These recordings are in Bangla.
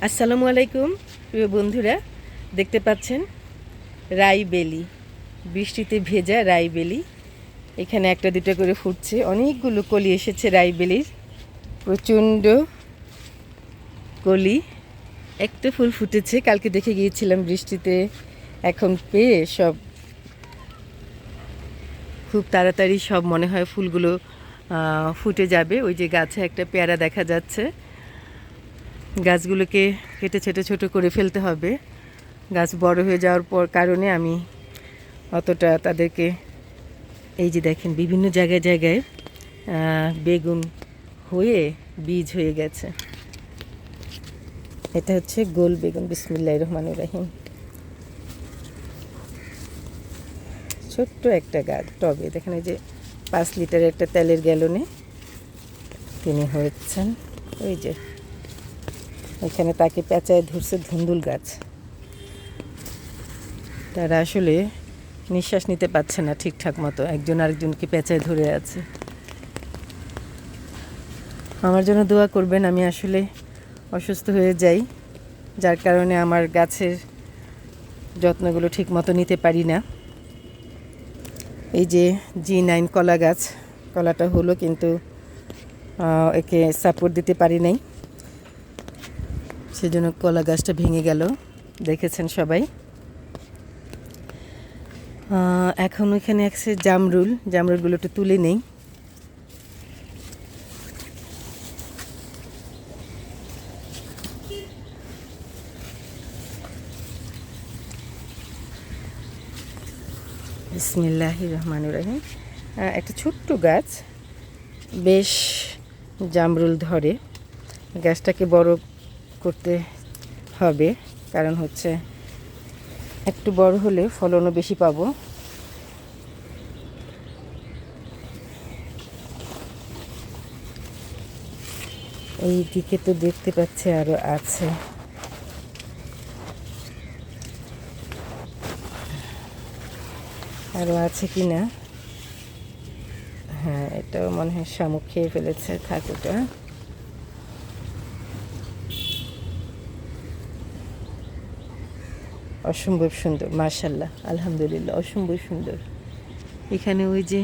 আসসালামু আলাইকুম প্রিয় বন্ধুরা, দেখতে পাচ্ছেন রাই বেলি, বৃষ্টিতে ভেজা রাই বেলি। এখানে একটা দুটো করে ফুটছে, অনেকগুলো কলি এসেছে রাই বেলির, প্রচণ্ড কলি। একটা ফুল ফুটেছে, কালকে দেখে গিয়েছিলাম বৃষ্টিতে, এখন পেয়ে সব খুব তাড়াতাড়ি সব মনে হয় ফুলগুলো ফুটে যাবে। ওই যে গাছে একটা পেয়ারা দেখা যাচ্ছে, গাছগুলোকে কেটে ছেটে ছোটো করে ফেলতে হবে। গাছ বড় হয়ে যাওয়ার পর কারণে আমি অতটা তাদেরকে, এই যে দেখেন বিভিন্ন জায়গায় জায়গায় বেগুন হয়ে বীজ হয়ে গেছে। এটা হচ্ছে গোল বেগুন, বিসমিল্লাহির রহমানির রহিম। ছোট্ট একটা গাছ টবে, দেখেন এই যে 5 লিটারের একটা তেলের গ্যালনে তিনি হয়েছেন। ওই যে এখানে তাকে পেঁচায় ধরছে ধুন্দুল গাছ। তারা আসলে নিঃশ্বাস নিতে পারছে না ঠিকঠাক মতো, একজন আরেকজনকে পেঁচায় ধরে আছে। আমার জন্য দোয়া করবেন, আমি আসলে অসুস্থ হয়ে যাই, যার কারণে আমার গাছের যত্নগুলো ঠিক মতো নিতে পারি না। এই যে G9 কলা গাছ, কলাটা হলো কিন্তু একে সাপোর্ট দিতে পারি নাই, সেজন্য কলা গাছটা ভেঙে গেল, দেখেছেন সবাই। এখন ওইখানে আছে জামরুলগুলো একটু তুলে নেই। বিসমিল্লাহির রহমানির রহিম। একটা ছোট্ট গাছ, বেশ জামরুল ধরে। গাছটাকে বড় করতে হবে, কারণ হচ্ছে একটু বড় হলে ফলনও বেশি পাবো। এই দিকে তো দেখতে পাচ্ছি আরও আছে, আরও আছে কি না। হ্যাঁ, এটাও মনে হয় শামুক খেয়ে ফেলেছে, থাক ওটা। অসম্ভব সুন্দর, মাশাল্লাহ, আলহামদুলিল্লাহ, অসম্ভব সুন্দর। এখানে ওই যে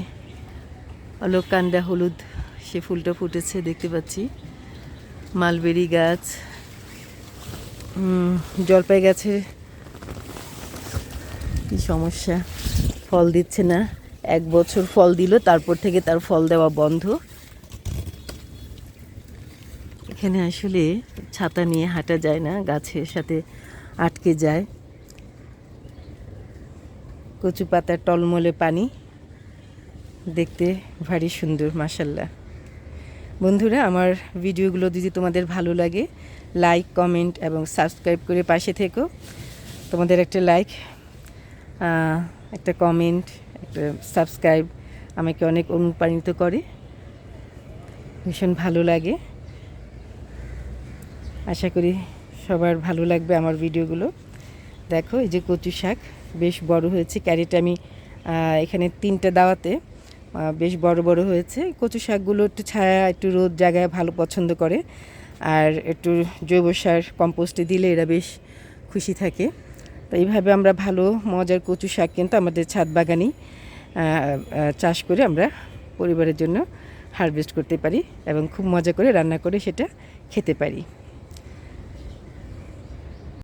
অলকান্ডা হলুদ, সে ফুলটা ফুটেছে দেখতে পাচ্ছি। মালবেরি গাছ, জলপাই গাছের কি সমস্যা, ফল দিচ্ছে না। 1 বছর ফল দিল, তারপর থেকে তার ফল দেওয়া বন্ধ। এখানে আসলে ছাতা নিয়ে হাঁটা যায় না, গাছের সাথে আটকে যায়। কচু পাতার টলমলে পানি, দেখতে ভারী সুন্দর, মাশাল্লাহ। বন্ধুরা, আমার ভিডিওগুলো যদি তোমাদের ভালো লাগে, লাইক, কমেন্ট এবং সাবস্ক্রাইব করে পাশে থেকো। তোমাদের একটা লাইক, একটা কমেন্ট, একটা সাবস্ক্রাইব আমাকে অনেক অনুপ্রাণিত করে, ভীষণ ভালো লাগে। আশা করি সবার ভালো লাগবে আমার ভিডিওগুলো। দেখো, এই যে কচু শাক বেশ বড় হয়েছে, ক্যারেট আমি এখানে 3টা দাওয়াতে বেশ বড় বড় হয়েছে। কচু শাকগুলো একটু ছায়া, একটু রোদ জায়গায় ভালো পছন্দ করে, আর একটু জৈব সার কম্পোস্টে দিলে এরা বেশ খুশি থাকে। তো এইভাবে আমরা ভালো মজার কচু শাক কিন্তু আমাদের ছাদ বাগানেই চাষ করে আমরা পরিবারের জন্য হারভেস্ট করতে পারি এবং খুব মজা করে রান্না করে সেটা খেতে পারি।